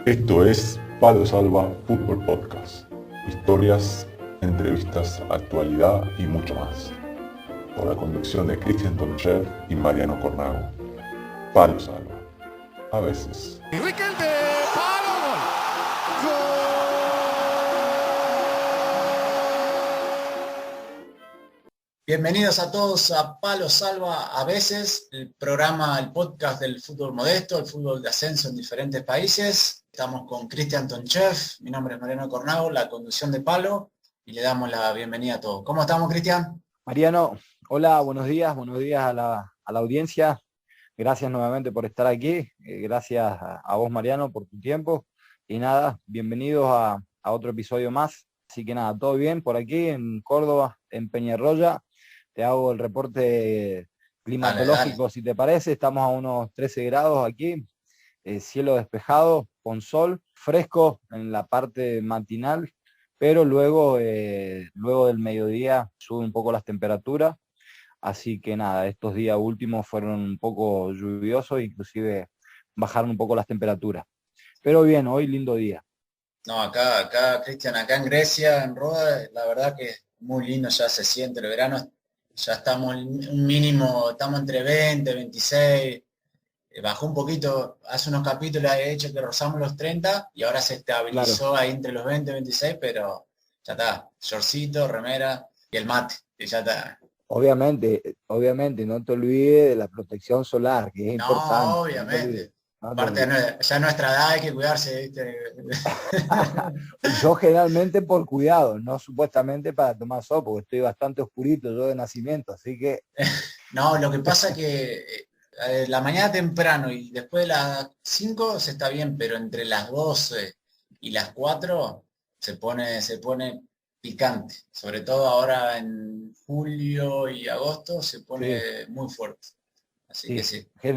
Esto es Palo Salva Fútbol Podcast. Historias, entrevistas, actualidad y mucho más. Por la conducción de Cristian Tonchev y Mariano Cornago. Palo Salva. A veces. Bienvenidos a todos a Palo Salva a veces, el programa, el podcast del fútbol modesto, el fútbol de ascenso en diferentes países. Estamos con Cristian Tonchev, mi nombre es Mariano Cornago, la conducción de Palo, y le damos la bienvenida a todos. ¿Cómo estamos, Cristian? Mariano, hola, buenos días a la audiencia. Gracias nuevamente por estar aquí. Gracias a vos, Mariano, por tu tiempo. Y nada, bienvenidos a otro episodio más. Así que nada, todo bien por aquí en Córdoba, en Peñarroya. Te hago el reporte climatológico, Dale. Si te parece. Estamos a unos 13 grados aquí, cielo despejado, con sol, fresco en la parte matinal, pero luego del mediodía suben un poco las temperaturas. Así que nada, estos días últimos fueron un poco lluviosos, inclusive bajaron un poco las temperaturas. Pero bien, hoy lindo día. No, acá, Cristian, acá en Grecia, en Roda, la verdad que es muy lindo, ya se siente el verano. Ya estamos un mínimo, estamos entre 20, 26, bajó un poquito, hace unos capítulos he hecho que rozamos los 30 y ahora se Claro, estabilizó ahí entre los 20 y 26, pero ya está, shortcito, remera y el mate, y ya está. obviamente, no te olvides de la protección solar, que es No, importante, no te olvides. obviamente. No te Aparte, olvides. ya a nuestra edad hay que cuidarse, ¿viste? Yo generalmente por cuidado, no supuestamente para tomar sol, porque estoy bastante oscurito yo de nacimiento, así que No, lo que pasa que la mañana temprano y después de las 5 se está bien, pero entre las 12 y las 4 se pone picante. Sobre todo ahora en julio y agosto se sí, pone muy fuerte. Así que sí. sí.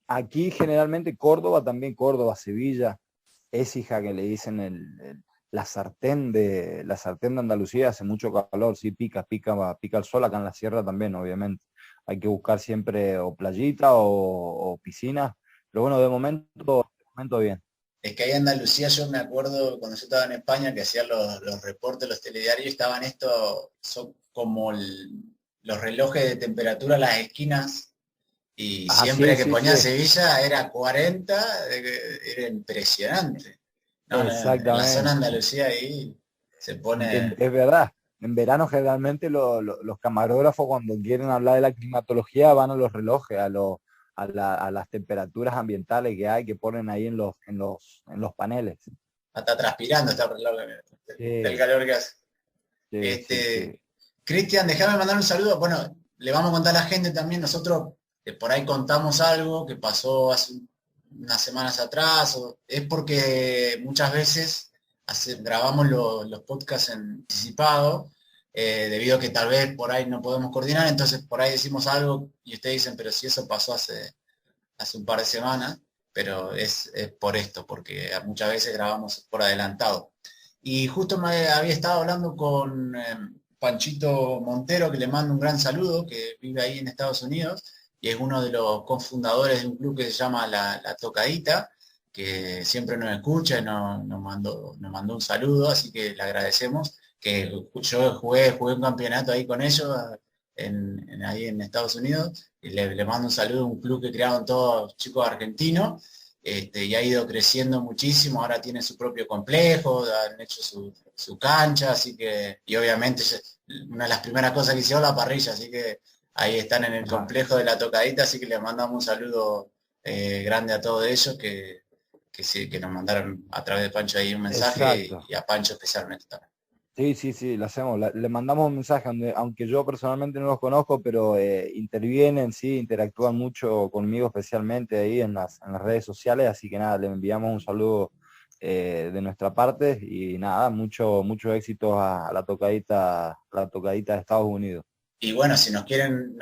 Aquí generalmente Córdoba, también Córdoba, Sevilla, Écija, que le dicen la sartén de Andalucía, hace mucho calor, sí, pica el sol. Acá en la sierra también, obviamente. Hay que buscar siempre o playita o piscina, pero bueno, de momento bien. Es que ahí en Andalucía yo me acuerdo cuando yo estaba en España que hacían los reportes, los telediarios, estaban estos, son como los relojes de temperatura a las esquinas. Y Ah, sí, siempre que sí, ponía sí, Sevilla era 40, era impresionante. No, no, en la zona de exactamente. Andalucía ahí se pone. Es verdad. En verano generalmente los camarógrafos, cuando quieren hablar de la climatología, van a los relojes, a las temperaturas ambientales que hay, que ponen ahí en los paneles. Hasta transpirando está por el lado del Sí, calor que hace. sí, sí, Este, sí. Cristian, déjame mandar un saludo. Bueno, le vamos a contar a la gente también, nosotros por ahí contamos algo que pasó hace unas semanas atrás, es porque muchas veces grabamos los podcasts en anticipado, debido a que tal vez por ahí no podemos coordinar, entonces por ahí decimos algo y ustedes dicen, pero si eso pasó hace un par de semanas, pero es por esto, porque muchas veces grabamos por adelantado. Y justo me había estado hablando con Panchito Montero, que le mando un gran saludo, que vive ahí en Estados Unidos, y es uno de los cofundadores de un club que se llama La Tocadita, que siempre nos escucha y nos mandó un saludo, así que le agradecemos, que yo jugué un campeonato ahí con ellos, ahí en Estados Unidos, y le mando un saludo a un club que crearon todos chicos argentinos, y ha ido creciendo muchísimo, ahora tiene su propio complejo, han hecho su cancha, así que, y obviamente una de las primeras cosas que hicieron la parrilla, así que ahí están en el Ajá, complejo de La Tocadita, así que les mandamos un saludo grande a todos ellos que sí, que nos mandaron a través de Pancho ahí un mensaje exacto. y a Pancho especialmente también. Sí, sí, sí, lo hacemos. Le mandamos un mensaje, aunque yo personalmente no los conozco, pero intervienen, sí, interactúan mucho conmigo, especialmente ahí en las redes sociales. Así que nada, le enviamos un saludo de nuestra parte y nada, mucho éxito a la tocadita de Estados Unidos. Y bueno, si nos quieren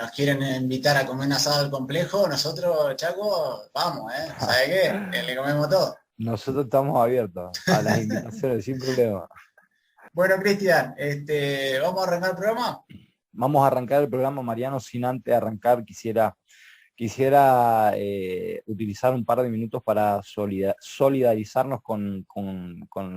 invitar a comer un asado al complejo, nosotros, Chaco, vamos, ¿sabe qué? Le comemos todo. Nosotros estamos abiertos a las invitaciones sin problema. Bueno, Cristian, vamos a arrancar el programa. Vamos a arrancar el programa, Mariano. Sin antes arrancar, quisiera quisiera utilizar un par de minutos para solidarizarnos con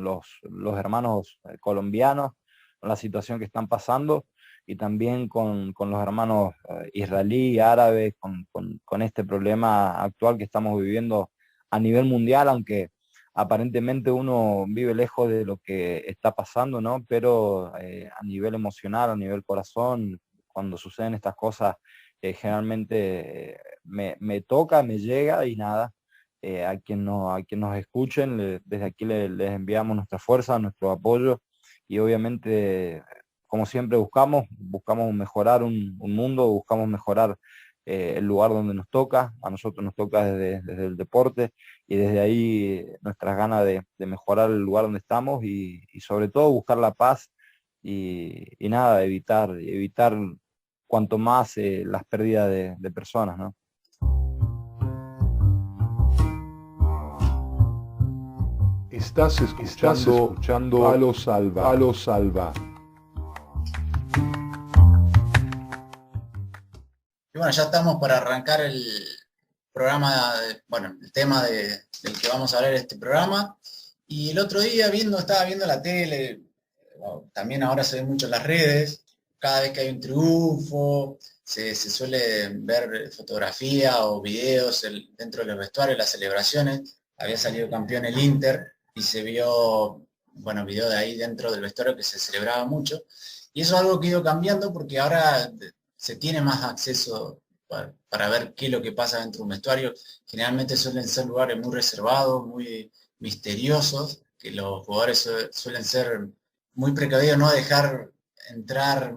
los hermanos colombianos, con la situación que están pasando, y también con los hermanos israelí, árabes, con este problema actual que estamos viviendo a nivel mundial, aunque aparentemente uno vive lejos de lo que está pasando, ¿no? Pero a nivel emocional, a nivel corazón, cuando suceden estas cosas, generalmente me toca, me llega y nada. A quien nos escuchen, desde aquí les enviamos nuestra fuerza, nuestro apoyo, y obviamente, como siempre, buscamos mejorar un mundo, buscamos mejorar el lugar donde nos toca. A nosotros nos toca desde el deporte, y desde ahí nuestras ganas de mejorar el lugar donde estamos, y sobre todo buscar la paz, y nada, evitar cuanto más las pérdidas de personas, ¿no? Estás escuchando Palo Salva. Palo Salva. Y bueno, ya estamos para arrancar el programa, el tema del que vamos a hablar en este programa. Y el otro día estaba viendo la tele, también ahora se ve mucho en las redes, cada vez que hay un triunfo, se suele ver fotografía o videos dentro de los vestuarios, las celebraciones. Había salido campeón el Inter y se vio, video de ahí dentro del vestuario que se celebraba mucho. Y eso es algo que ha ido cambiando porque ahora se tiene más acceso para ver qué es lo que pasa dentro de un vestuario. Generalmente suelen ser lugares muy reservados, muy misteriosos, que los jugadores suelen ser muy precavidos, no dejar entrar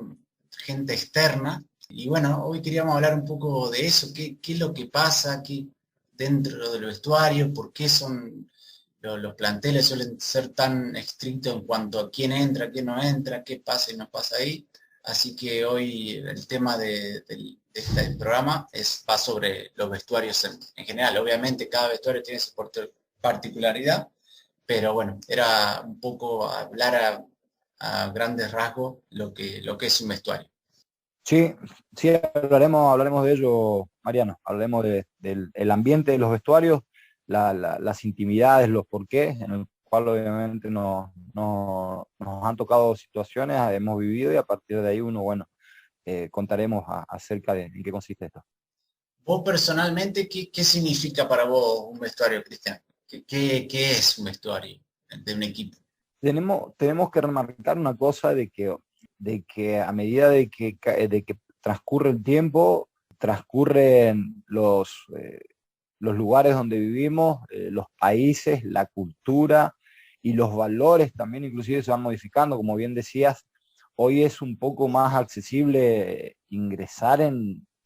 gente externa. Y bueno, hoy queríamos hablar un poco de eso, qué es lo que pasa dentro del vestuario, por qué los planteles suelen ser tan estrictos en cuanto a quién entra, quién no entra, qué pasa y no pasa ahí. Así que hoy el tema de este programa va sobre los vestuarios en general. Obviamente cada vestuario tiene su particularidad, pero bueno, era un poco hablar a grandes rasgos lo que es un vestuario. Sí, hablaremos de ello, Mariano. Hablaremos del ambiente de los vestuarios, las intimidades, los porqués, en el cual obviamente nos han tocado situaciones, hemos vivido, y a partir de ahí contaremos acerca de en qué consiste esto. Vos personalmente, ¿qué significa para vos un vestuario, Cristian? ¿Qué es un vestuario de un equipo? Tenemos que remarcar una cosa de que a medida de que transcurre el tiempo, transcurren los lugares donde vivimos, los países, la cultura y los valores también inclusive se van modificando. Como bien decías, hoy es un poco más accesible ingresar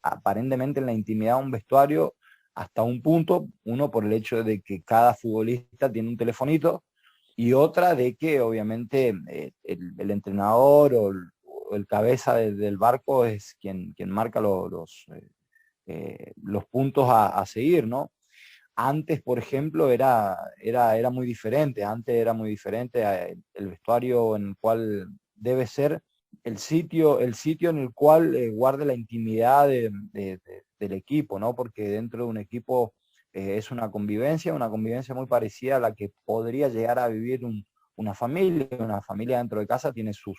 aparentemente en la intimidad de un vestuario hasta un punto, uno por el hecho de que cada futbolista tiene un telefonito, y otra de que obviamente el entrenador o el cabeza del barco es quien marca los puntos a seguir, ¿no? Antes, por ejemplo, era muy diferente. Antes era muy diferente el vestuario en el cual debe ser el sitio en el cual guarde la intimidad del equipo, ¿no? Porque dentro de un equipo es una convivencia muy parecida a la que podría llegar a vivir una familia. Una familia dentro de casa tiene sus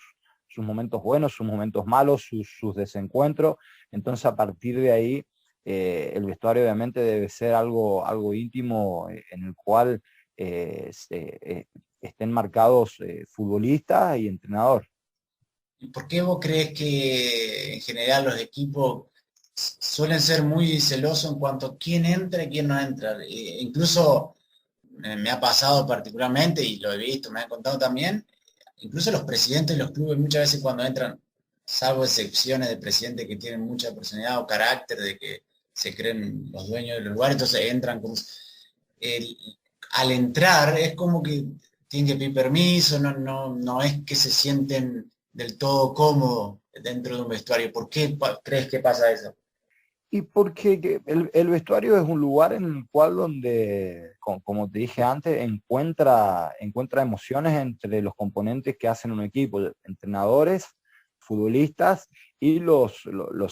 momentos buenos, sus momentos malos, sus desencuentros. Entonces, a partir de ahí, el vestuario obviamente debe ser algo íntimo, en el cual estén marcados futbolistas y entrenador. ¿Y por qué vos crees que en general los equipos suelen ser muy celosos en cuanto a quién entra y quién no entra? Incluso me ha pasado particularmente, y lo he visto, me han contado también, incluso los presidentes de los clubes muchas veces cuando entran, salvo excepciones de presidentes que tienen mucha personalidad o carácter, de que se creen los dueños del lugar, entonces entran como... al entrar es como que tienen que pedir permiso, no es que se sienten del todo cómodos dentro de un vestuario. ¿Por qué crees que pasa eso? Y porque el vestuario es un lugar en el cual donde, como te dije antes, encuentra emociones entre los componentes que hacen un equipo, entrenadores, futbolistas y los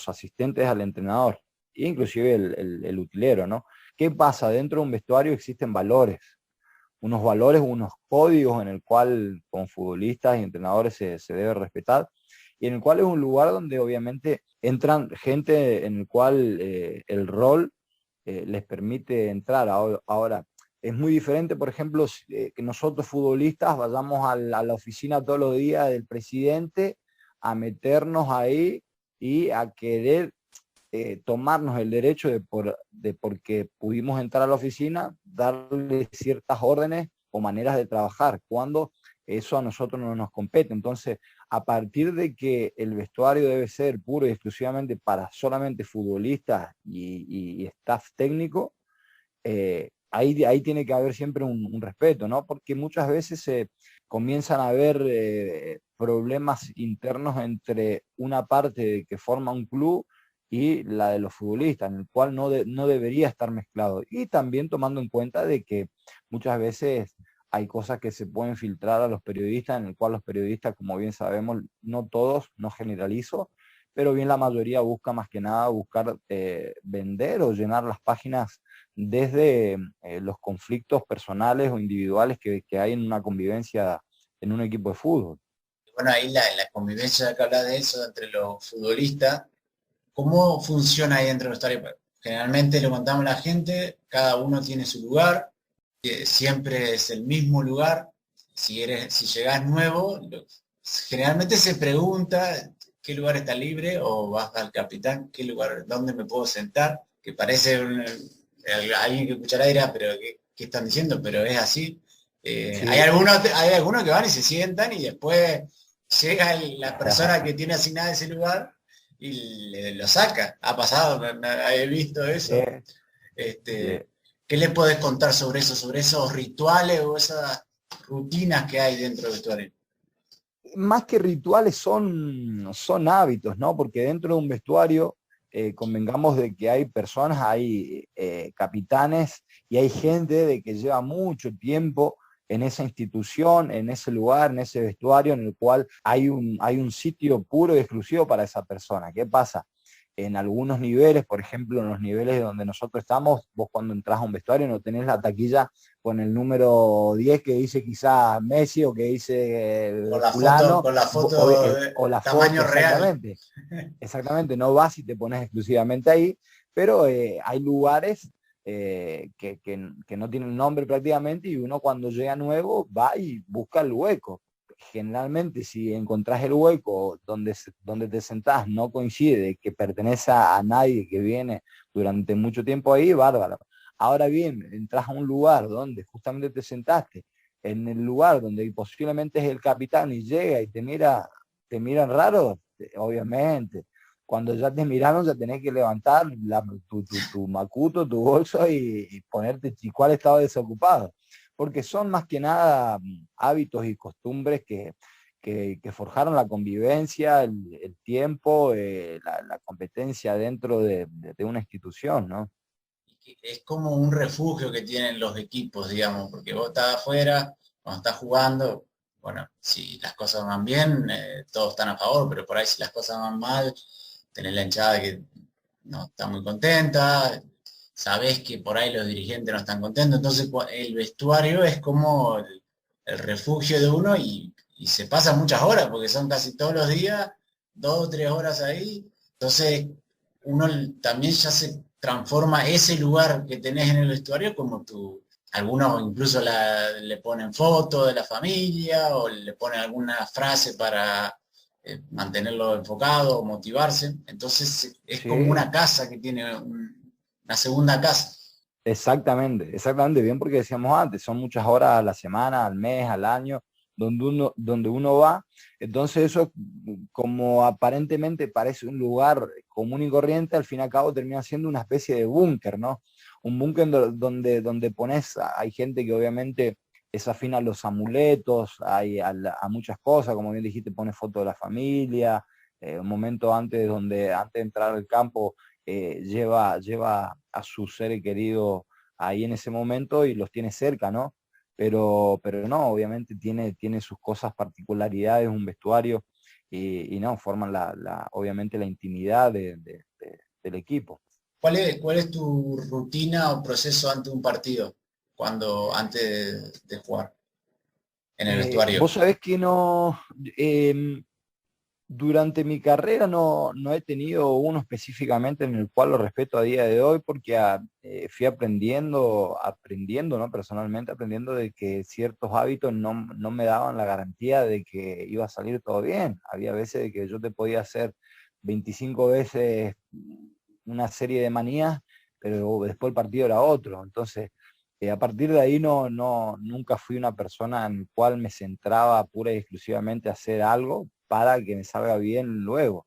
asistentes al entrenador. inclusive el utilero, ¿no? ¿Qué pasa? Dentro de un vestuario existen valores, unos códigos en el cual con futbolistas y entrenadores se debe respetar, y en el cual es un lugar donde obviamente entran gente en el cual el rol les permite entrar. Ahora, es muy diferente, por ejemplo, que nosotros futbolistas vayamos a la oficina todos los días del presidente a meternos ahí y a querer tomarnos el derecho de porque pudimos entrar a la oficina, darle ciertas órdenes o maneras de trabajar, cuando eso a nosotros no nos compete. Entonces, a partir de que el vestuario debe ser puro y exclusivamente para solamente futbolistas y staff técnico, ahí tiene que haber siempre un respeto, ¿no? Porque muchas veces se comienzan a haber problemas internos entre una parte que forma un club y la de los futbolistas, en el cual no debería estar mezclado. Y también tomando en cuenta de que muchas veces hay cosas que se pueden filtrar a los periodistas, en el cual los periodistas, como bien sabemos, no todos, no generalizo, pero bien la mayoría busca más que nada buscar vender o llenar las páginas desde los conflictos personales o individuales que hay en una convivencia en un equipo de fútbol. Bueno, ahí la convivencia que habla de eso entre los futbolistas, ¿cómo funciona ahí dentro del vestuario? Generalmente lo contamos a la gente, cada uno tiene su lugar, siempre es el mismo lugar. Si llegás nuevo, generalmente se pregunta qué lugar está libre, o vas al capitán, qué lugar, dónde me puedo sentar, que parece alguien que escuchará dirá, pero ¿qué están diciendo? Pero es así. Sí. Hay algunos que van y se sientan y después llega la persona que tiene asignada ese lugar y lo saca. Ha pasado, he visto eso. ¿Qué le podés contar sobre eso, sobre esos rituales o esas rutinas que hay dentro del vestuario? Más que rituales son hábitos, ¿no? Porque dentro de un vestuario, convengamos de que hay personas, hay capitanes y hay gente de que lleva mucho tiempo en esa institución, en ese lugar, en ese vestuario, en el cual hay un sitio puro y exclusivo para esa persona. ¿Qué pasa? En algunos niveles, por ejemplo, en los niveles donde nosotros estamos, vos cuando entras a un vestuario no tenés la taquilla con el número 10 que dice quizá Messi o que dice fulano, con la foto o la tamaño foto, real. exactamente, no vas y te pones exclusivamente ahí, pero hay lugares que no tienen nombre prácticamente, y uno cuando llega nuevo va y busca el hueco. Generalmente, si encontrás el hueco donde te sentás no coincide, que pertenece a nadie que viene durante mucho tiempo ahí, bárbaro. Ahora bien, entras a un lugar donde justamente te sentaste, en el lugar donde posiblemente es el capitán y llega y te miran raro, obviamente. Cuando ya te miraron, ya tenés que levantar tu macuto, tu bolso y ponerte cuál estaba desocupado, porque son más que nada hábitos y costumbres que forjaron la convivencia, el tiempo, la competencia dentro de una institución, ¿no? Es como un refugio que tienen los equipos, digamos, porque vos estás afuera, cuando estás jugando, bueno, si las cosas van bien, todos están a favor, pero por ahí si las cosas van mal, tenés la hinchada que no está muy contenta, sabés que por ahí los dirigentes no están contentos, entonces el vestuario es como el refugio de uno y se pasan muchas horas, porque son casi todos los días, 2 o 3 horas ahí, entonces uno también ya se transforma ese lugar que tenés en el vestuario como algunos incluso le ponen fotos de la familia o le ponen alguna frase para mantenerlo enfocado o motivarse. Entonces es como Sí, una casa que tiene una segunda casa. exactamente, bien, porque decíamos antes, son muchas horas a la semana, al mes, al año, donde uno va. Entonces eso, como aparentemente parece un lugar común y corriente, al fin y al cabo termina siendo una especie de búnker, ¿no? Un búnker donde pones, hay gente que obviamente es afín a los amuletos, a muchas cosas, como bien dijiste, pone foto de la familia, un momento antes de entrar al campo, lleva a su ser querido ahí en ese momento y los tiene cerca, ¿no? Pero no, obviamente tiene sus cosas, particularidades, un vestuario, y no, forman obviamente la intimidad del equipo. ¿Cuál es tu rutina o proceso ante un partido, antes de jugar en el vestuario? Vos sabés que no, durante mi carrera no he tenido uno específicamente en el cual lo respeto a día de hoy porque fui aprendiendo, ¿no? Personalmente aprendiendo de que ciertos hábitos no me daban la garantía de que iba a salir todo bien. Había veces de que yo te podía hacer 25 veces una serie de manías, pero después el partido era otro. Entonces, a partir de ahí nunca fui una persona en la cual me centraba pura y exclusivamente a hacer algo para que me salga bien luego.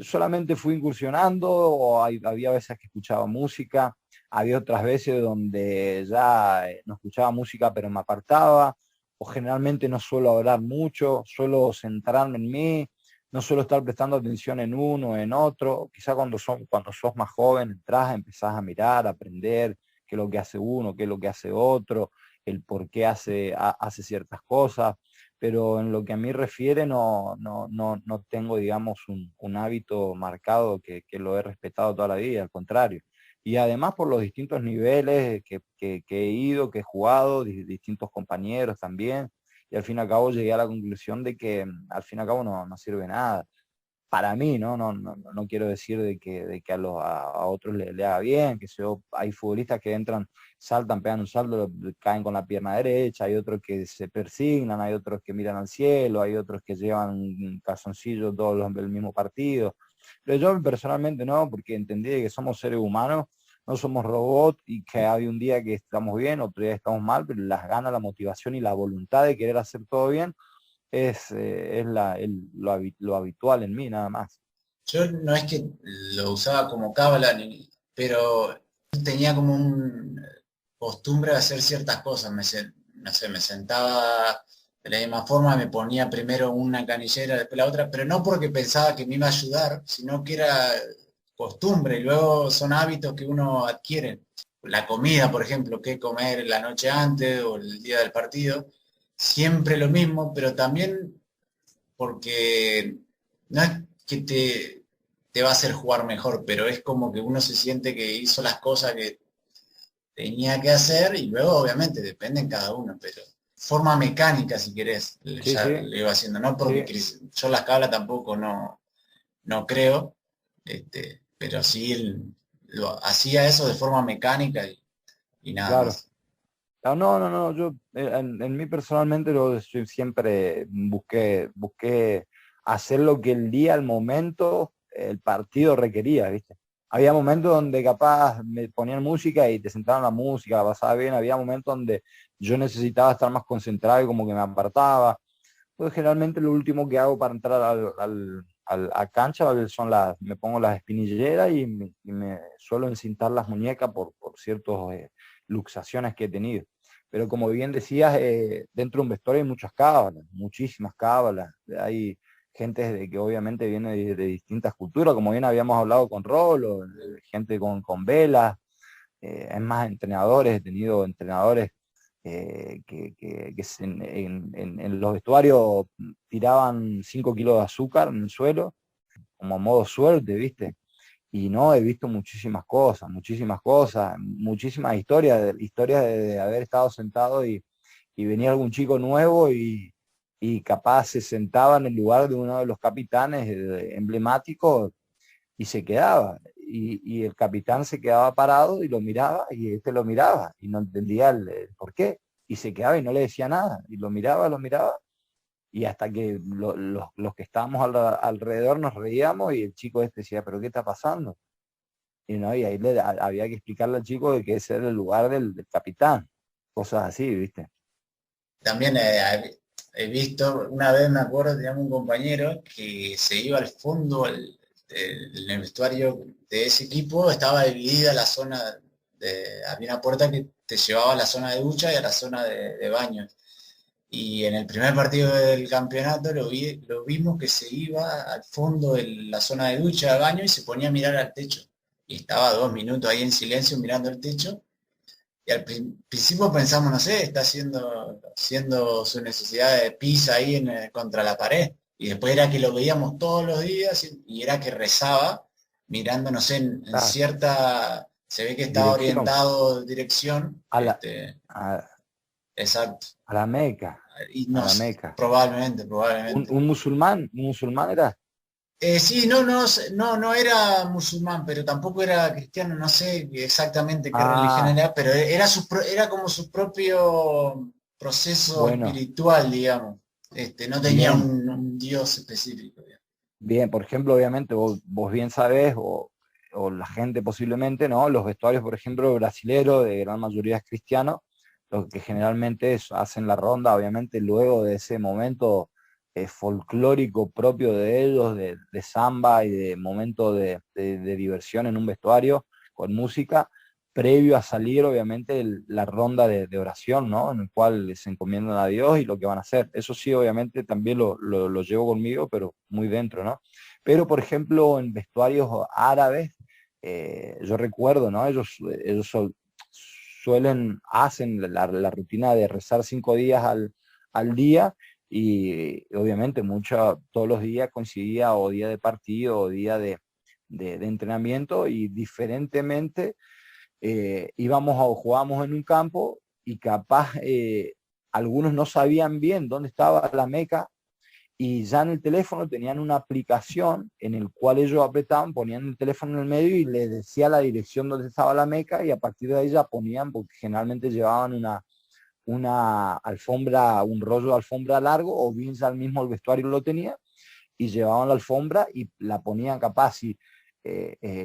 Solamente fui incursionando, había veces que escuchaba música, había otras veces donde ya no escuchaba música pero me apartaba, o generalmente no suelo hablar mucho, suelo centrarme en mí, no suelo estar prestando atención en uno o en otro. Quizá cuando sos más joven entras, empezás a mirar, a aprender qué es lo que hace uno, qué es lo que hace otro, el por qué hace ciertas cosas, pero en lo que a mí refiere no tengo, digamos, un hábito marcado que lo he respetado toda la vida, al contrario. Y además por los distintos niveles que he ido, que he jugado, distintos compañeros también, y al fin y al cabo llegué a la conclusión de que al fin y al cabo no sirve nada. Para mí, no quiero decir de que a otros le haga bien, hay futbolistas que entran, saltan, pegan un salto, caen con la pierna derecha, hay otros que se persignan, hay otros que miran al cielo, hay otros que llevan calzoncillos el mismo partido. Pero yo personalmente no, porque entendí que somos seres humanos, no somos robots y que hay un día que estamos bien, otro día estamos mal, pero las ganas, la motivación y la voluntad de querer hacer todo bien es lo habitual en mí nada más. Yo no es que lo usaba como cábala, pero tenía como una costumbre de hacer ciertas cosas. No sé, me sentaba de la misma forma, me ponía primero una canillera, después la otra, pero no porque pensaba que me iba a ayudar, sino que era costumbre y luego son hábitos que uno adquiere. La comida, por ejemplo, qué comer la noche antes o el día del partido, siempre lo mismo, pero también porque no es que te va a hacer jugar mejor, pero es como que uno se siente que hizo las cosas que tenía que hacer y luego obviamente depende en cada uno, pero forma mecánica si querés, Sí, ya sí, lo iba haciendo, no porque sí, yo las cablas tampoco no creo, pero sí hacía eso de forma mecánica y nada claro. más. No, yo en mí personalmente yo siempre busqué hacer lo que el día, el momento, el partido requería, ¿viste? Había momentos donde capaz me ponían música y te sentaban la música, la pasaba bien, había momentos donde yo necesitaba estar más concentrado y como que me apartaba. Pues generalmente lo último que hago para entrar a cancha me pongo las espinilleras y me suelo encintar las muñecas por ciertas luxaciones que he tenido. Pero como bien decías, dentro de un vestuario hay muchas cábalas, muchísimas cábalas. Hay gente que obviamente viene de distintas culturas, como bien habíamos hablado con Rolo, gente con velas, es más entrenadores, he tenido entrenadores en los vestuarios tiraban 5 kilos de azúcar en el suelo, como a modo suerte, ¿viste? Y no, he visto muchísimas historias de haber estado sentado y venía algún chico nuevo y capaz se sentaba en el lugar de uno de los capitanes emblemáticos y se quedaba. Y el capitán se quedaba parado y lo miraba y este lo miraba y no entendía el por qué. Y se quedaba y no le decía nada. Y lo miraba. Y hasta que los que estábamos alrededor nos reíamos y el chico este decía, ¿pero qué está pasando? Y, no, y ahí había que explicarle al chico de que ese era el lugar del capitán. Cosas así, ¿viste? También he visto, una vez me acuerdo, teníamos un compañero que se iba al fondo, en el vestuario de ese equipo, estaba dividida la zona, había una puerta que te llevaba a la zona de ducha y a la zona de baños. Y en el primer partido del campeonato lo vimos que se iba al fondo de la zona de ducha, de baño, y se ponía a mirar al techo. Y estaba 2 minutos ahí en silencio mirando el techo y al principio pensamos, no sé, está haciendo su necesidad de pis ahí contra la pared. Y después era que lo veíamos todos los días y era que rezaba mirando, no sé, en Claro, cierta, se ve que estaba dirección orientado dirección, a a, exacto. a la Meca, Y a no la sé, Meca. probablemente, probablemente. Un musulmán era. Sí, no era musulmán, pero tampoco era cristiano, no sé exactamente qué religión Ah, era, pero era como su propio proceso bueno, espiritual, digamos. No tenía bien, un dios específico, digamos. bien. Por ejemplo, obviamente vos bien sabés, o la gente posiblemente, ¿no? Los vestuarios, por ejemplo, brasileros, de gran mayoría es cristiano, los que generalmente hacen la ronda, obviamente, luego de ese momento folclórico propio de ellos, de samba y de momento de diversión en un vestuario con música, previo a salir, obviamente, la ronda de oración, ¿no? En el cual se encomiendan a Dios y lo que van a hacer. Eso sí, obviamente, también lo llevo conmigo, pero muy dentro, ¿no? Pero, por ejemplo, en vestuarios árabes, yo recuerdo, ¿no? Hacen la rutina de rezar 5 días al día y obviamente todos los días coincidía o día de partido o día de entrenamiento y diferentemente jugábamos en un campo y capaz algunos no sabían bien dónde estaba la Meca y ya en el teléfono tenían una aplicación en el cual ellos apretaban, ponían el teléfono en el medio y les decía la dirección donde estaba la Meca y a partir de ahí ya ponían, porque generalmente llevaban una alfombra, un rollo de alfombra largo o bien ya el mismo el vestuario lo tenía y llevaban la alfombra y la ponían capaz y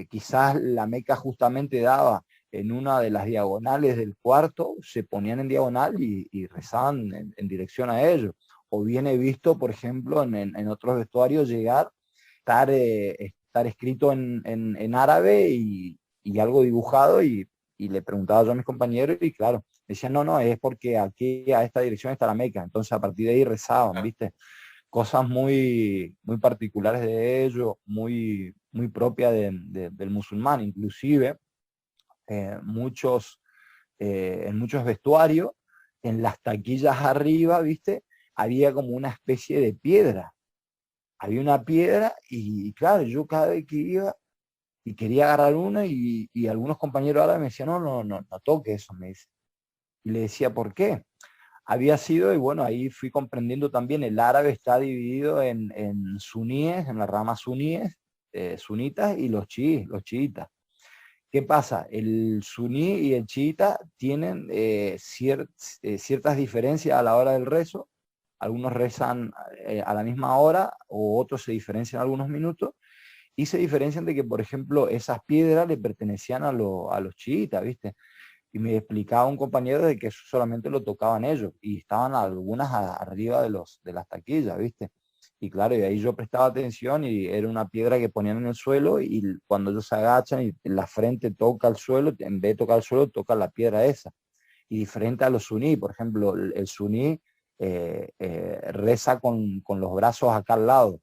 quizás la Meca justamente daba en una de las diagonales del cuarto, se ponían en diagonal y rezaban en dirección a ellos. O bien he visto, por ejemplo, en otros vestuarios llegar, estar escrito en árabe y algo dibujado y le preguntaba yo a mis compañeros y claro, decían, no, no, es porque aquí a esta dirección está la Meca. Entonces a partir de ahí rezaban, Ah, ¿viste? Cosas muy particulares de ellos, muy propia del musulmán, inclusive en muchos vestuarios, en las taquillas arriba, ¿viste? Había como una especie de piedra. Había una piedra y claro, yo cada vez que iba y quería agarrar una y algunos compañeros árabes me decían, no toque eso, me dice. Y le decía, ¿por qué? Había sido, y bueno, ahí fui comprendiendo también, el árabe está dividido en suníes, en las ramas suníes, sunitas y los chiitas. ¿Qué pasa? El suní y el chiita tienen ciertas diferencias a la hora del rezo. Algunos rezan a la misma hora o otros se diferencian algunos minutos y se diferencian de que, por ejemplo, esas piedras le pertenecían a los chiitas, ¿viste? Y me explicaba un compañero de que eso solamente lo tocaban ellos y estaban algunas arriba de las taquillas, ¿viste? Y claro, y ahí yo prestaba atención y era una piedra que ponían en el suelo y cuando ellos se agachan y la frente toca el suelo, en vez de tocar el suelo, toca la piedra esa. Y diferente a los suní, por ejemplo, el suní reza con los brazos acá al lado,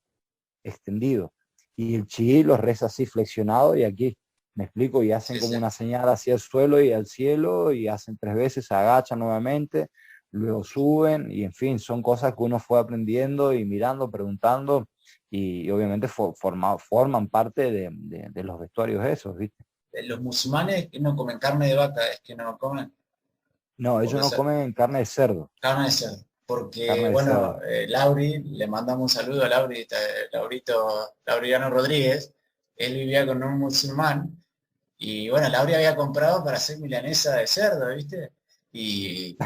extendidos. Y el chií los reza así flexionado y aquí, me explico, y hacen sí, como sí. una señal hacia el suelo y al cielo y hacen 3 veces, se agachan nuevamente, luego suben y en fin, son cosas que uno fue aprendiendo y mirando, preguntando y obviamente forman parte de los vestuarios esos, ¿viste? Los musulmanes que no comen carne de vaca, es que no comen, No, ellos porque no comen carne de cerdo, carne de cerdo. Porque, carne de bueno, cerdo. Lauri, le mandamos un saludo a Lauri, Lauriano Rodríguez, él vivía con un musulmán, y bueno, Lauri había comprado para hacer milanesa de cerdo, ¿viste? Y,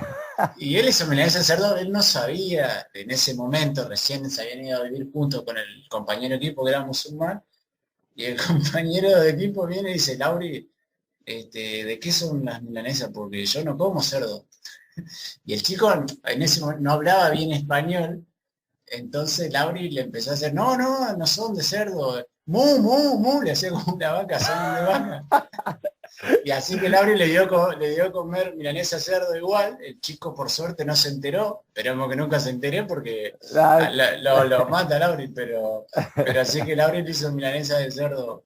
y él hizo milanesa de cerdo, él no sabía, en ese momento, recién se habían ido a vivir juntos con el compañero de equipo que era musulmán, y el compañero de equipo viene y dice, Lauri, ¿de qué son las milanesas? Porque yo no como cerdo. Y el chico en ese momento no hablaba bien español, entonces Lauri le empezó a hacer, no son de cerdo, mu, le hacía como una vaca, son de vaca. Y así que Lauri le dio a comer milanesa cerdo igual, el chico por suerte no se enteró, esperemos que nunca se entere porque Ah, lo mata Lauri, pero así que Lauri le hizo milanesa de cerdo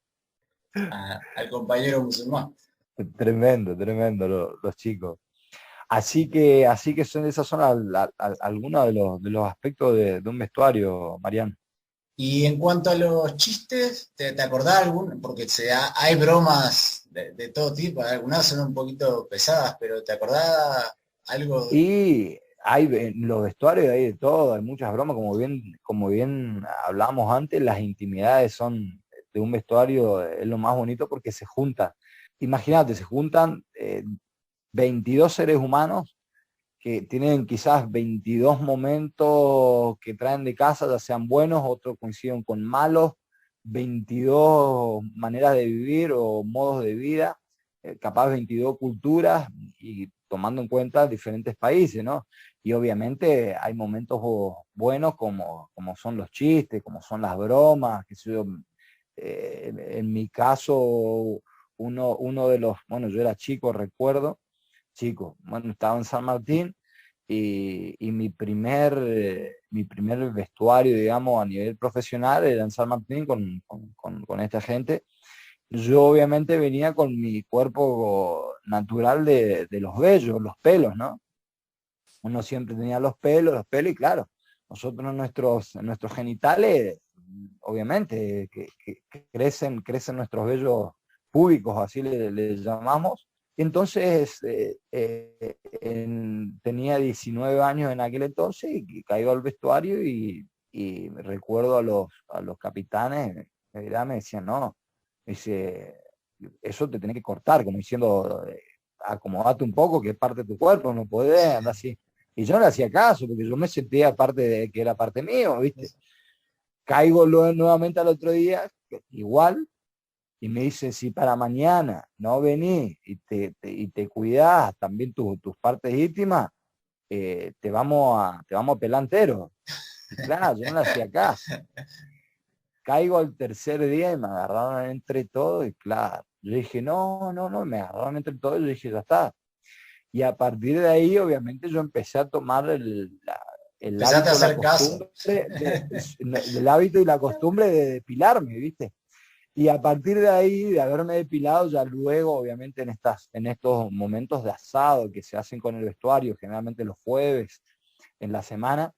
al compañero musulmán. tremendo, tremendo los chicos. Esas son algunos de los aspectos de un vestuario, Mariano. Y en cuanto a los chistes, ¿te acordás algún? Porque hay bromas de todo tipo, algunas son un poquito pesadas, pero ¿te acordás algo? Y hay en los vestuarios hay de todo, hay muchas bromas, como bien hablamos antes, las intimidades son de un vestuario, es lo más bonito porque se juntan. Imagínate, se juntan 22 seres humanos que tienen quizás 22 momentos que traen de casa, ya sean buenos, otros coinciden con malos, 22 maneras de vivir o modos de vida, capaz 22 culturas y tomando en cuenta diferentes países, ¿no? Y obviamente hay momentos buenos como son los chistes, como son las bromas, que sé yo, en mi caso, uno de los, bueno, yo era chico, recuerdo, chico, bueno, estaba en San Martín y mi primer vestuario, digamos, a nivel profesional era en San Martín con esta gente. Yo obviamente venía con mi cuerpo natural de los vellos, los pelos, ¿no? Uno siempre tenía los pelos y claro, nosotros en nuestros genitales, obviamente, que crecen nuestros vellos púbicos, así le llamamos. Entonces, tenía 19 años en aquel entonces y caigo al vestuario y recuerdo a los capitanes, me decían, no, dice, eso te tenés que cortar, como diciendo, acomodate un poco, que es parte de tu cuerpo, no podés andar así. Y yo no le hacía caso, porque yo me sentía parte de que era parte mío, ¿viste? Caigo nuevamente al otro día, igual, y me dice, si para mañana no venís y te cuidás también tus partes íntimas, te vamos a pelar entero. Y claro, yo no le hacía caso. Caigo al tercer día y me agarraron entre todos y claro, yo dije, no, no, no, me agarraron entre todos y yo dije, ya está. Y a partir de ahí, obviamente, yo empecé a tomar el Empezaste a hábito, la hacer caso. costumbre, el hábito y la costumbre de depilarme, ¿viste? Y a partir de ahí, de haberme depilado, ya luego, obviamente, en estos momentos de asado que se hacen con el vestuario, generalmente los jueves en la semana,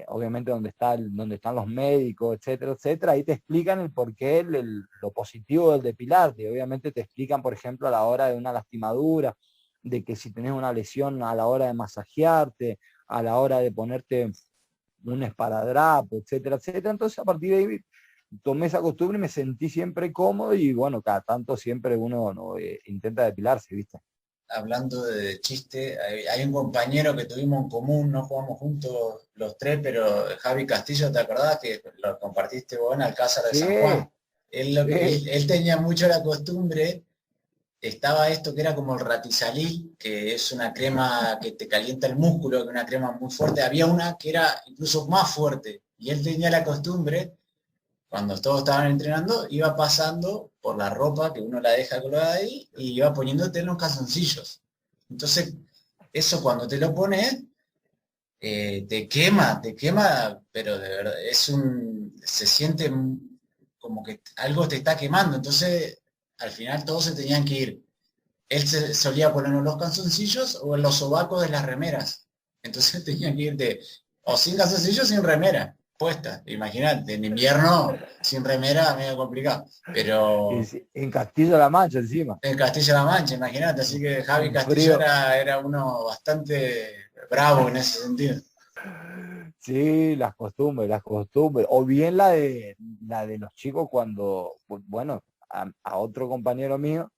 obviamente donde están los médicos, etcétera, etcétera, ahí te explican el porqué, lo positivo del depilarte. Obviamente te explican, por ejemplo, a la hora de una lastimadura, de que si tenés una lesión a la hora de masajearte, a la hora de ponerte un esparadrapo, etcétera, etcétera. Entonces a partir de ahí tomé esa costumbre y me sentí siempre cómodo y bueno, cada tanto siempre uno no, intenta depilarse, ¿viste? Hablando de chiste, hay un compañero que tuvimos en común, no jugamos juntos los tres, pero Javi Castillo, ¿te acordás que lo compartiste vos en Alcázar de Sí, San Juan? sí, Él tenía mucho la costumbre, estaba esto que era como el Ratisalil, que es una crema que te calienta el músculo, que es una crema muy fuerte, había una que era incluso más fuerte, y él tenía la costumbre cuando todos estaban entrenando, iba pasando por la ropa que uno la deja colgada ahí y iba poniéndote en los calzoncillos. Entonces, eso cuando te lo pones, te quema, pero de verdad, se siente como que algo te está quemando. Entonces, al final todos se tenían que ir. Él se solía poner en los calzoncillos o en los sobacos de las remeras. Entonces tenían que irte o sin calzoncillos, sin remera puesta. Imagínate, en invierno sin remera medio complicado. Pero en Castilla-La Mancha encima, en Castilla-La Mancha, imagínate. Así que Javi un Castillo frío. era uno bastante bravo en ese sentido. Sí, las costumbres, o bien la de los chicos cuando, bueno, a otro compañero mío,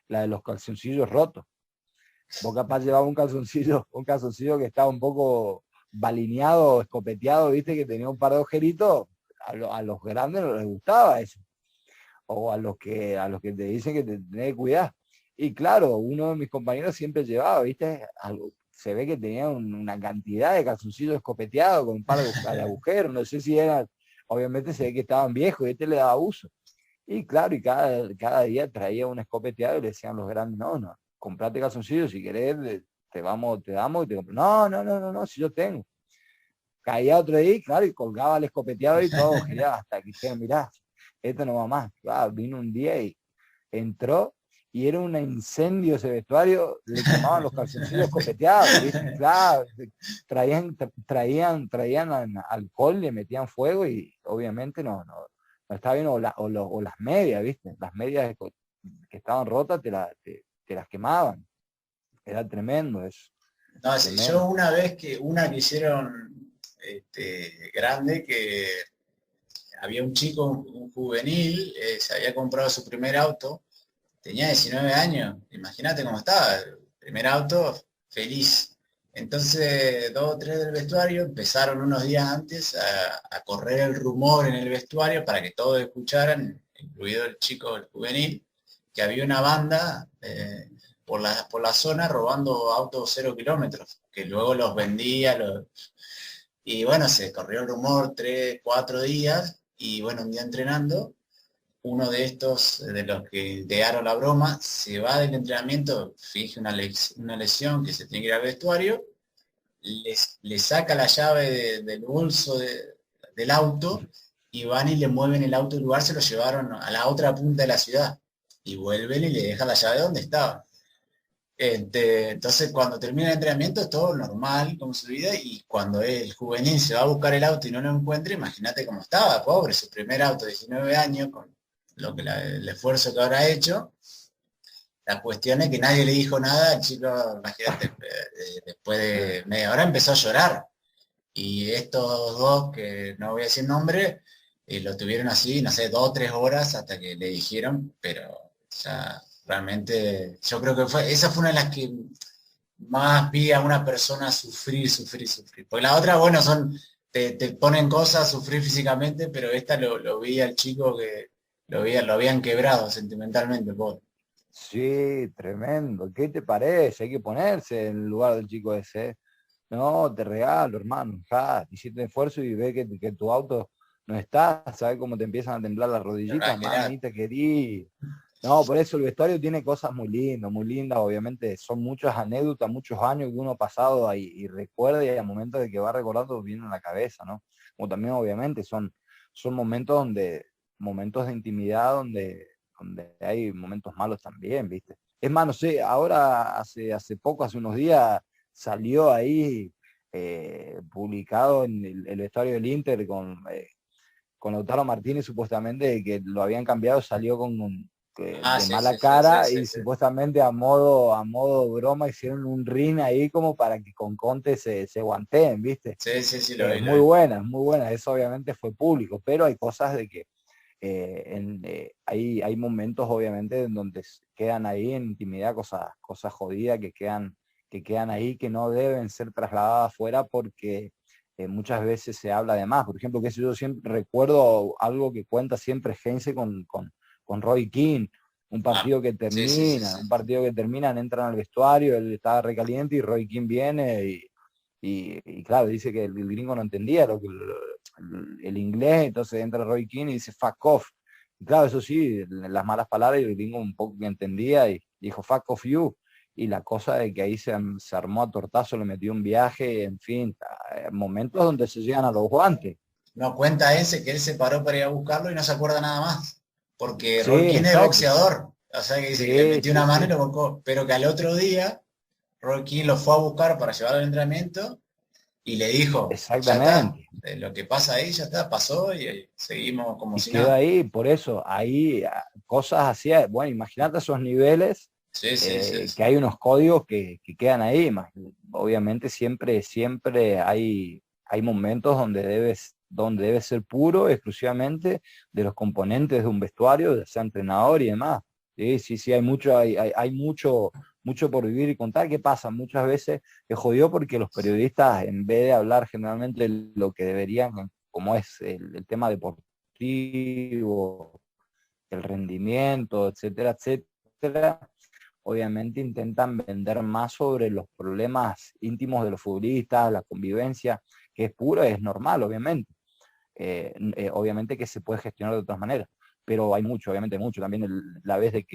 la de los calzoncillos rotos. Vos capaz llevaba un calzoncillo que estaba un poco balineado, escopeteado, viste, que tenía un par de agujeritos, a los grandes no les gustaba eso, o a los que te dicen que te tenés que cuidar. Y claro, uno de mis compañeros siempre llevaba, viste, se ve que tenía una cantidad de calzoncillos escopeteados con un par de agujeros, no sé si eran, obviamente se ve que estaban viejos y este le daba uso. Y claro, y cada día traía un escopeteado y le decían los grandes, no, no, comprate calzoncillos si querés, te damos y te compro. No, no, no, no, no, si yo tengo. Caía otro día, claro, y colgaba el escopeteado y todo, giraba hasta que dijeron, mirá, esto no va más. Claro, vino un día y entró y era un incendio ese vestuario, le quemaban los calzoncillos copeteados, ¿viste? Claro, traían alcohol, le metían fuego y obviamente no estaba bien, o las medias, ¿viste? Las medias que estaban rotas te las quemaban. Era tremendo eso. No, sí, Tremendo. yo una que hicieron grande, que había un chico, un juvenil, se había comprado su primer auto, tenía 19 años, imagínate cómo estaba, el primer auto, feliz. Entonces, dos o tres del vestuario empezaron unos días antes a correr el rumor en el vestuario para que todos escucharan, incluido el chico, el juvenil, que había una banda por la zona robando autos 0 kilómetros, que luego los vendía, y bueno, se corrió el rumor 3, 4 días, y bueno, un día entrenando, uno de estos, de los que idearon la broma, se va del entrenamiento, finge una lesión que se tiene que ir al vestuario, le saca la llave del bolso del auto y van y le mueven el auto del lugar, se lo llevaron a la otra punta de la ciudad y vuelven y le dejan la llave donde estaba. Entonces cuando termina el entrenamiento es todo normal como su vida, y cuando el juvenil se va a buscar el auto y no lo encuentra, imagínate cómo estaba, pobre, su primer auto, 19 años, con el esfuerzo que habrá hecho. La cuestión es que nadie le dijo nada, el chico, imagínate, después de media hora empezó a llorar. Y estos dos, que no voy a decir nombre, lo tuvieron así, no sé, 2 o 3 horas hasta que le dijeron, pero ya realmente, yo creo que esa fue una de las que más vi a una persona sufrir, sufrir, sufrir. Porque la otra, bueno, te ponen cosas, a sufrir físicamente, pero esta lo vi al chico que lo habían quebrado sentimentalmente, pobre. Sí, tremendo. ¿Qué te parece? Hay que ponerse en el lugar del chico ese. No, te regalo, hermano. Ja, hiciste esfuerzo y ve que tu auto no está. ¿Sabes cómo te empiezan a temblar las rodillitas? Mamita querida. No, por eso el vestuario tiene cosas muy lindas. Obviamente son muchas anécdotas, muchos años que uno ha pasado ahí y recuerda, y a momentos de que va recordando viene a la cabeza, ¿no? Como también obviamente son momentos de intimidad donde hay momentos malos también, ¿viste? Es más, no sé, ahora hace poco, hace unos días, salió ahí publicado en el vestuario del Inter con Lautaro Martínez, supuestamente que lo habían cambiado, salió Ah, de sí, mala sí, sí, cara, sí, y sí. supuestamente a modo broma hicieron un ring ahí como para que con Conte se guanteen, ¿viste? Sí, sí, sí, lo vi, lo Muy vi. buena, muy buena. Eso obviamente fue público, pero hay cosas de que hay momentos obviamente en donde quedan ahí en intimidad cosas jodidas que quedan ahí, que no deben ser trasladadas afuera porque muchas veces se habla de más. Por ejemplo, que yo siempre recuerdo algo que cuenta siempre Heinze con Roy Keane, un Ah, partido que sí, sí, sí, termina, sí. un partido que terminan, entran al vestuario, él estaba recaliente y Roy Keane viene y claro, dice que el gringo no entendía el inglés, entonces entra Roy Keane y dice fuck off. Y claro, eso sí, las malas palabras, y el gringo un poco que entendía y dijo fuck off you. Y la cosa de que ahí se armó a tortazo, le metió un viaje, en fin, momentos donde se llegan a los guantes. No, cuenta ese que él se paró para ir a buscarlo y no se acuerda nada más. Porque Sí, Roy Keane es exacto. boxeador. O sea que dice que le Sí, metió una sí, mano y sí. lo buscó. Pero que al otro día Roy Keane lo fue a buscar para llevarlo al entrenamiento y le dijo, ya está, Exactamente. lo que pasa ahí ya está, pasó y seguimos como Y si queda nada. ahí, por eso, ahí cosas así, bueno, imagínate esos niveles, Sí, sí, sí, que sí. hay unos códigos que quedan ahí. Obviamente siempre hay momentos donde debe ser puro exclusivamente de los componentes de un vestuario, ya sea entrenador y demás. Sí, sí, sí, hay mucho por vivir y contar. ¿Qué pasa? Muchas veces es jodido porque los periodistas, en vez de hablar generalmente lo que deberían, como es el tema deportivo, el rendimiento, etcétera, etcétera, obviamente intentan vender más sobre los problemas íntimos de los futbolistas, la convivencia, que es pura, es normal, obviamente. Obviamente que se puede gestionar de otras maneras, pero hay mucho, obviamente mucho. También la vez de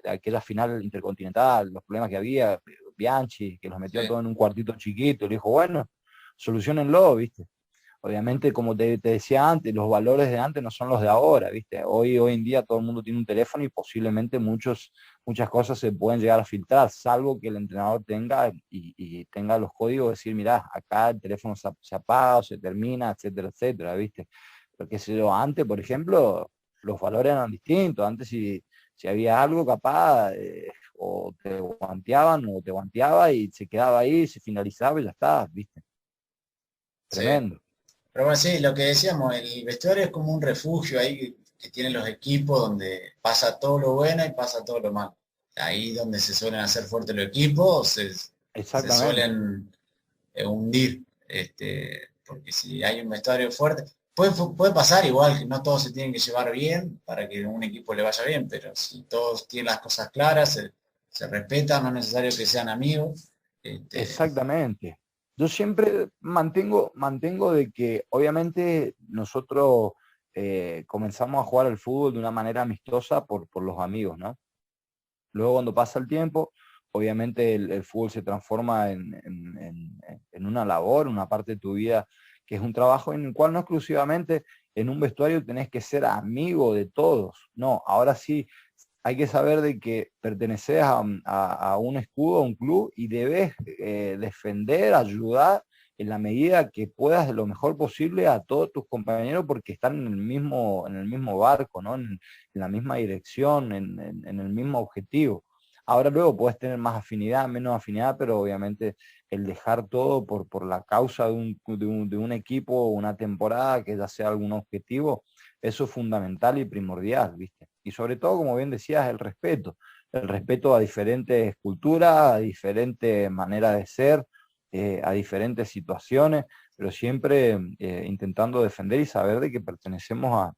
aquella final intercontinental, los problemas que había, Bianchi, que los metió a Sí. todos en un cuartito chiquito, le dijo, bueno, solucionenlo, ¿viste? Obviamente, como te decía antes, los valores de antes no son los de ahora, ¿viste? Hoy en día todo el mundo tiene un teléfono y posiblemente muchas cosas se pueden llegar a filtrar, salvo que el entrenador tenga y tenga los códigos de decir, mirá, acá el teléfono se apaga o se termina, etcétera, etcétera, ¿viste? Porque si yo antes, por ejemplo, los valores eran distintos. Antes si había algo capaz, o te guanteaban o te guanteaba y se quedaba ahí, se finalizaba y ya está, ¿viste? Sí. Tremendo. Pero bueno, sí, lo que decíamos, el vestuario es como un refugio ahí que tienen los equipos donde pasa todo lo bueno y pasa todo lo malo. Ahí donde se suelen hacer fuertes los equipos, se Exactamente. suelen hundir. Porque si hay un vestuario fuerte, puede pasar igual, que no todos se tienen que llevar bien para que un equipo le vaya bien, pero si todos tienen las cosas claras, se respetan, no es necesario que sean amigos. Exactamente. Yo siempre mantengo de que obviamente nosotros comenzamos a jugar al fútbol de una manera amistosa por los amigos, ¿no? Luego cuando pasa el tiempo, obviamente el fútbol se transforma en una labor, una parte de tu vida que es un trabajo en el cual no exclusivamente en un vestuario tenés que ser amigo de todos. No, ahora sí hay que saber de que perteneces a un escudo, a un club y debes defender, ayudar en la medida que puedas de lo mejor posible a todos tus compañeros porque están en el mismo barco, ¿no? En la misma dirección, en el mismo objetivo. Ahora luego puedes tener más afinidad, menos afinidad, pero obviamente el dejar todo por la causa de un equipo, una temporada, que ya sea algún objetivo, eso es fundamental y primordial, ¿viste? Y sobre todo, como bien decías, el respeto a diferentes culturas, a diferentes maneras de ser, a diferentes situaciones, pero siempre intentando defender y saber de que pertenecemos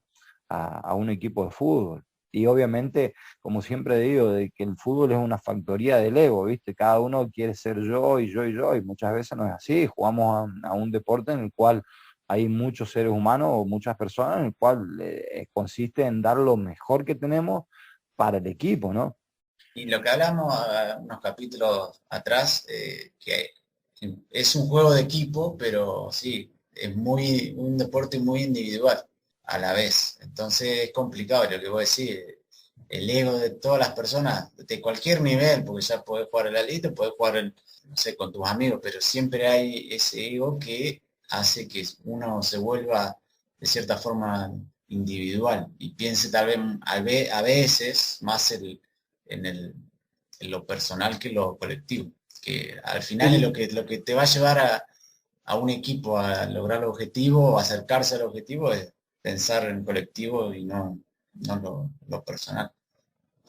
a un equipo de fútbol. Y obviamente, como siempre digo, de que el fútbol es una factoría del ego, ¿viste? Cada uno quiere ser yo y yo y yo, y muchas veces no es así. Jugamos a un deporte en el cual hay muchos seres humanos o muchas personas en el cual consiste en dar lo mejor que tenemos para el equipo, ¿no? Y lo que hablamos unos capítulos atrás, que es un juego de equipo, pero sí, es un deporte muy individual a la vez. Entonces es complicado lo que vos decís, el ego de todas las personas, de cualquier nivel, porque ya podés jugar el alito, podés jugar, no sé, con tus amigos, pero siempre hay ese ego que hace que uno se vuelva de cierta forma individual y piense tal vez a veces más en lo personal que lo colectivo, que al final es El, lo que te va a llevar a un equipo a lograr el objetivo o acercarse al objetivo es pensar en colectivo y no lo personal.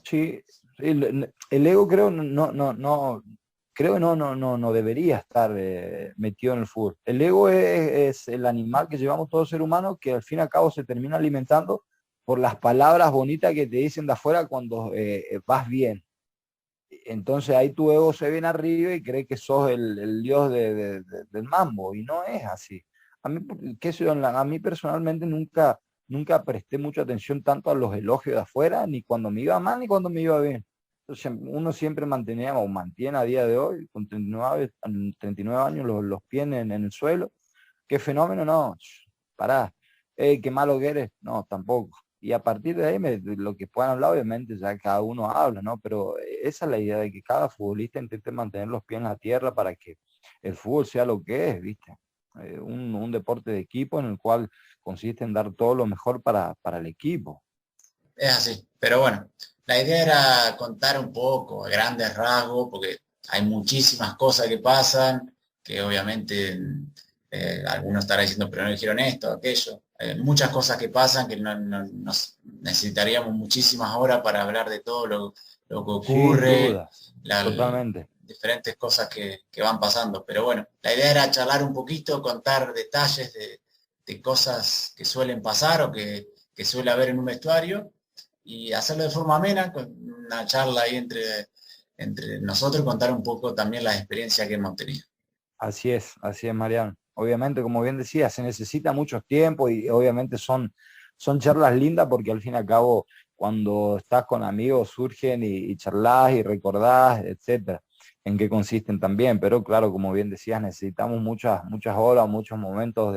sí, el ego creo no debería estar metido en el fútbol. El ego es el animal que llevamos todos seres humanos que al fin y al cabo se termina alimentando por las palabras bonitas que te dicen de afuera cuando vas bien. Entonces ahí tu ego se viene arriba y cree que sos el dios del mambo, y no es así. A mí, qué sé yo, a mí personalmente nunca presté mucha atención tanto a los elogios de afuera, ni cuando me iba mal, ni cuando me iba bien. Entonces, uno siempre mantenía o mantiene a día de hoy, con 39 años, los pies en el suelo. ¿Qué fenómeno? No, pará. ¿Qué malo que eres? No, tampoco. Y a partir de ahí, de lo que puedan hablar, obviamente, ya cada uno habla, ¿no? Pero esa es la idea de que cada futbolista intente mantener los pies en la tierra para que el fútbol sea lo que es, ¿viste? Un deporte de equipo en el cual consiste en dar todo lo mejor para el equipo. Es así, pero bueno, la idea era contar un poco a grandes rasgos, porque hay muchísimas cosas que pasan, que obviamente algunos estarán diciendo, pero no dijeron esto, aquello. Muchas cosas que pasan que necesitaríamos muchísimas horas para hablar de todo lo que Sin ocurre, duda, las totalmente. diferentes cosas que van pasando. Pero bueno, la idea era charlar un poquito, contar detalles de cosas que suelen pasar o que suele haber en un vestuario y hacerlo de forma amena, con una charla ahí entre nosotros, contar un poco también las experiencias que hemos tenido. Así es, Mariano. Obviamente, como bien decía, se necesita mucho tiempo y obviamente son charlas lindas porque al fin y al cabo, cuando estás con amigos surgen y charlas y recordás, etcétera, en qué consisten también. Pero claro, como bien decías, necesitamos muchas horas, muchos momentos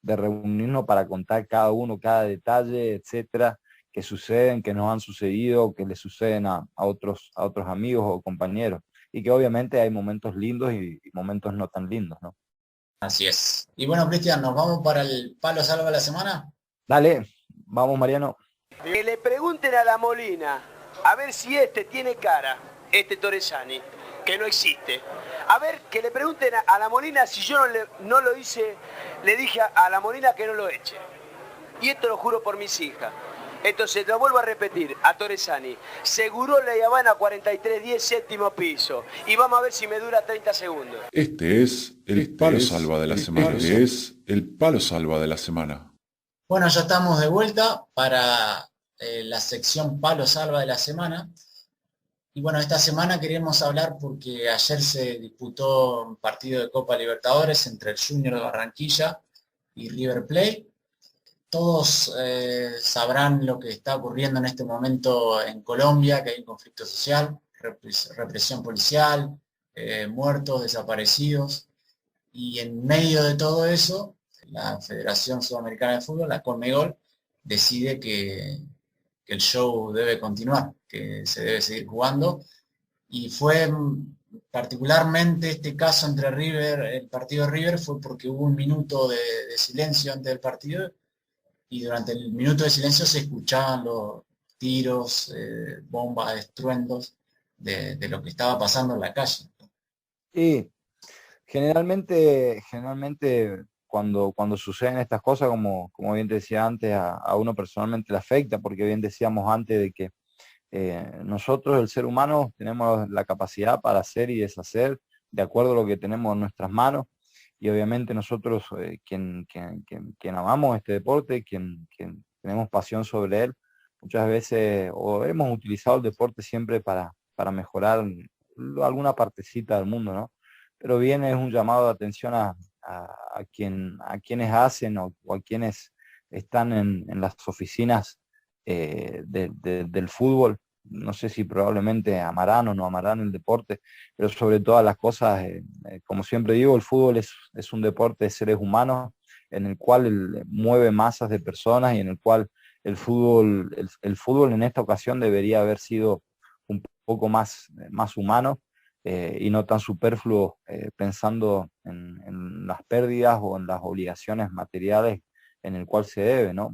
de de reunirnos para contar cada uno, cada detalle, etcétera, que suceden, que nos han sucedido, que le suceden a otros amigos o compañeros. Y que obviamente hay momentos lindos y momentos no tan lindos, ¿no? Así es. Y bueno, Cristian, ¿nos vamos para el palo salva de la semana? Dale, vamos Mariano. Que le pregunten a la Molina, a ver si este tiene cara, este Torresani, que no existe. A ver, que le pregunten a la Molina si yo no lo hice, le dije a la Molina que no lo eche. Y esto lo juro por mis hijas. Entonces, lo vuelvo a repetir, a Torresani. Seguro la Habana 4310, séptimo piso. Y vamos a ver si me dura 30 segundos. Este es el palo salva de la semana. Este es el palo salva de la semana. Bueno, ya estamos de vuelta para la sección palo salva de la semana. Y bueno, esta semana queremos hablar porque ayer se disputó un partido de Copa Libertadores entre el Junior de Barranquilla y River Plate. Todos sabrán lo que está ocurriendo en este momento en Colombia, que hay un conflicto social, represión policial, muertos, desaparecidos. Y en medio de todo eso, la Federación Sudamericana de Fútbol, la Conmebol, decide que el show debe continuar, que se debe seguir jugando. Y fue particularmente este caso entre River, el partido de River, fue porque hubo un minuto de silencio antes del partido, y durante el minuto de silencio se escuchaban los tiros, bombas, estruendos de lo que estaba pasando en la calle. Y generalmente cuando suceden estas cosas, como bien te decía antes, a uno personalmente le afecta, porque bien decíamos antes de que nosotros, el ser humano, tenemos la capacidad para hacer y deshacer de acuerdo a lo que tenemos en nuestras manos. Y obviamente nosotros, quien amamos este deporte, quien tenemos pasión sobre él, muchas veces o hemos utilizado el deporte siempre para mejorar alguna partecita del mundo, ¿no? Pero bien es un llamado de atención a quienes hacen o a quienes están en las oficinas del fútbol. No sé si probablemente amarán o no amarán el deporte, pero sobre todas las cosas, como siempre digo, el fútbol es un deporte de seres humanos en el cual mueve masas de personas y en el cual el fútbol en esta ocasión debería haber sido un poco más humano y no tan superfluo, pensando en las pérdidas o en las obligaciones materiales en el cual se debe, ¿no?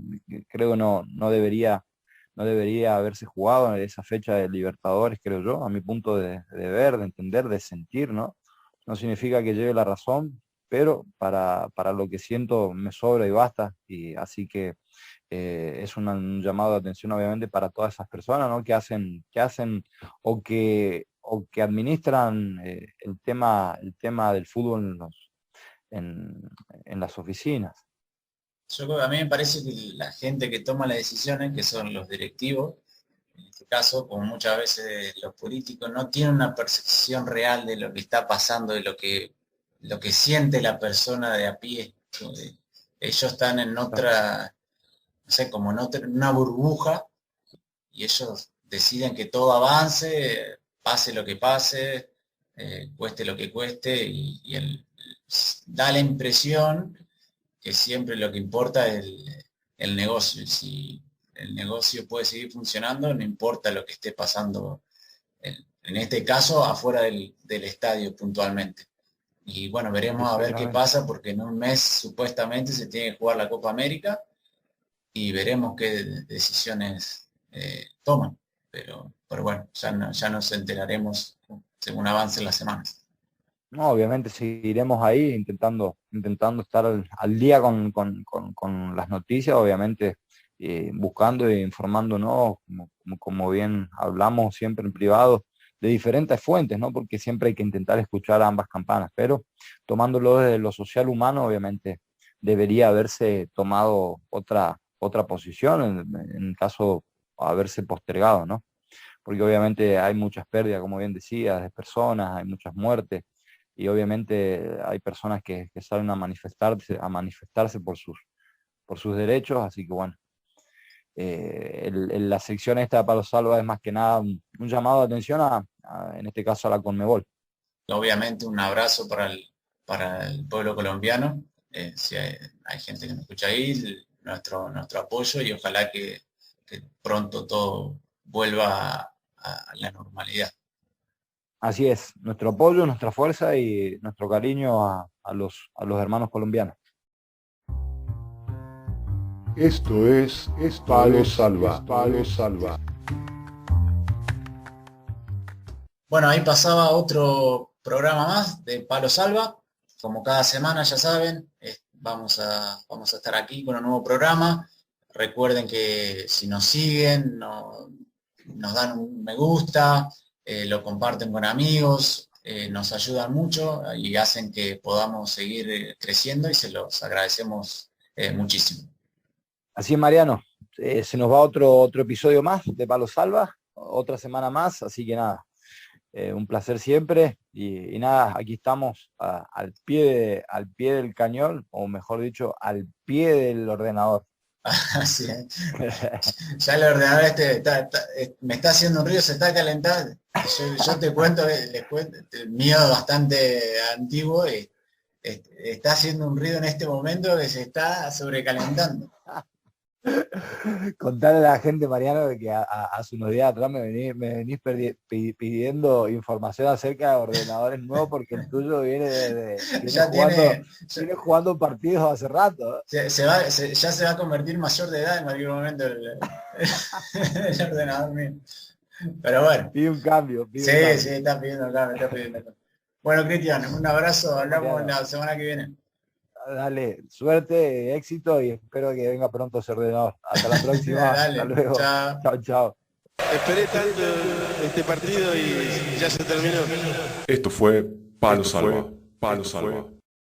Creo que no debería haberse jugado en esa fecha de Libertadores, creo yo, a mi punto de ver, de entender, de sentir, ¿no? No significa que lleve la razón, pero para lo que siento me sobra y basta, y así que es un llamado de atención obviamente para todas esas personas, ¿no? que hacen o que administran el tema del fútbol en las oficinas. A mí me parece que la gente que toma las decisiones, que son los directivos, en este caso, como muchas veces los políticos, no tienen una percepción real de lo que está pasando, de lo que siente la persona de a pie. Ellos están en otra, no sé, como en una burbuja, y ellos deciden que todo avance, pase lo que pase, cueste lo que cueste, y da la impresión que siempre lo que importa es el negocio. Y si el negocio puede seguir funcionando, no importa lo que esté pasando, en este caso, afuera del estadio puntualmente. Y bueno, veremos a ver qué pasa, porque en un mes supuestamente se tiene que jugar la Copa América y veremos qué decisiones toman. Pero bueno, ya nos enteraremos según avancen las semanas. No, obviamente seguiremos ahí intentando estar al día con las noticias, obviamente buscando e informándonos, como bien hablamos siempre en privado, de diferentes fuentes, ¿no? Porque siempre hay que intentar escuchar ambas campanas, pero tomándolo desde lo social humano, obviamente debería haberse tomado otra posición en caso de haberse postergado, ¿no? Porque obviamente hay muchas pérdidas, como bien decías, de personas, hay muchas muertes. Y obviamente hay personas que salen a manifestarse por sus derechos, así que bueno, la sección esta de Palo Salva es más que nada un llamado de atención en este caso a la Conmebol. Obviamente un abrazo para el pueblo colombiano, si hay gente que me escucha ahí, nuestro apoyo y ojalá que pronto todo vuelva a la normalidad. Así es, nuestro apoyo, nuestra fuerza y nuestro cariño a los hermanos colombianos. Esto es Palo Salva. Palo Salva. Bueno, ahí pasaba otro programa más de Palo Salva. Como cada semana, ya saben, vamos a estar aquí con un nuevo programa. Recuerden que si nos siguen, nos dan un me gusta, lo comparten con amigos, nos ayudan mucho y hacen que podamos seguir creciendo y se los agradecemos muchísimo. Así es, Mariano, se nos va otro episodio más de Palo Salva, otra semana más, así que nada, un placer siempre y nada, aquí estamos al pie del cañón, o mejor dicho, al pie del ordenador. Así es. Ya el ordenador me está haciendo un ruido, se está calentando. Yo te cuento, les cuento, el mío es bastante antiguo y está haciendo un ruido en este momento que se está sobrecalentando. Contarle a la gente, Mariano, de que hace unos días atrás me venís pidiendo información acerca de ordenadores nuevos porque el tuyo viene jugando partidos hace rato. Ya se va a convertir mayor de edad en cualquier momento el ordenador mío. Pero bueno. Pide un cambio. Sí, está pidiendo cambio. Bueno, Cristian, un abrazo, hablamos Mariano, la semana que viene. Dale, suerte, éxito y espero que venga pronto ese ordenador. Hasta la próxima. Dale, hasta luego. Chao. Esperé tanto este partido y ya se terminó. Esto fue Palo Salva.